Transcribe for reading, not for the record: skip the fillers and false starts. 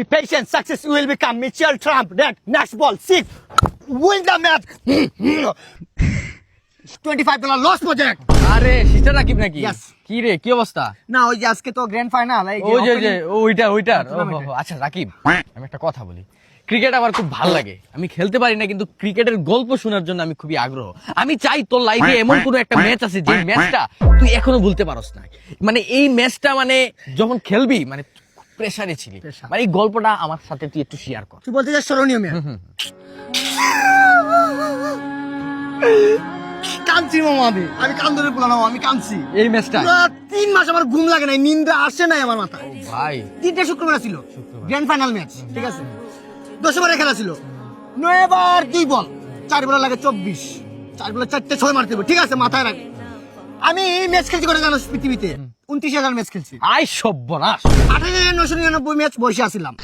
Be patient, success will become Mitchell Trump. That next ball, six. Win the match. $25 loss project. আরে sister Rakib নাকি? Yes. কি রে, কি অবস্থা? না ওই যে আজকে তো গ্র্যান্ড ফাইনাল ওই যে ওইটার আচ্ছা রাকিব, আমি একটা কথা বলি, ক্রিকেট আমার খুব ভালো লাগে, আমি খেলতে পারি না কিন্তু ক্রিকেটের গল্প শোনার জন্য আমি খুবই আগ্রহ। আমি চাই তোর লাইফে এমন কোনো একটা ম্যাচ আছে যে ম্যাচটা তুই এখনো ভুলতে পারস না, মানে এই ম্যাচটা মানে যখন খেলবি মানে প্রেসারে ছিলি, মানে এই গল্পটা আমার সাথে তুই একটু শেয়ার কর। তুই বলতে চাস স্মরণীয় ম্যাচ? কাঁদছি মামা, আমি কান্দরে বললাম, আমি কাঁদছি এই ম্যাচটা 3 মাস আমার ঘুম লাগে নাই, নিন্দা আসে নাই আমার মাথায়। ভাই 3টে শুক্রবার ছিল গ্র্যান্ড ফাইনাল ম্যাচ, ঠিক আছে? 10 ওভারের খেলা ছিল, 9 ওভার 2 বল, 4 বল লাগে 24, 4 বলে 4টে 6 মারতে হবে, ঠিক আছে? মাথায় রাখ, আমি এই ম্যাচ খেলছি করে জানো পৃথিবীতে 29,000 ম্যাচ খেলছি, আই সর্বনাশ, 28,999 ম্যাচ বসে আসছিলাম।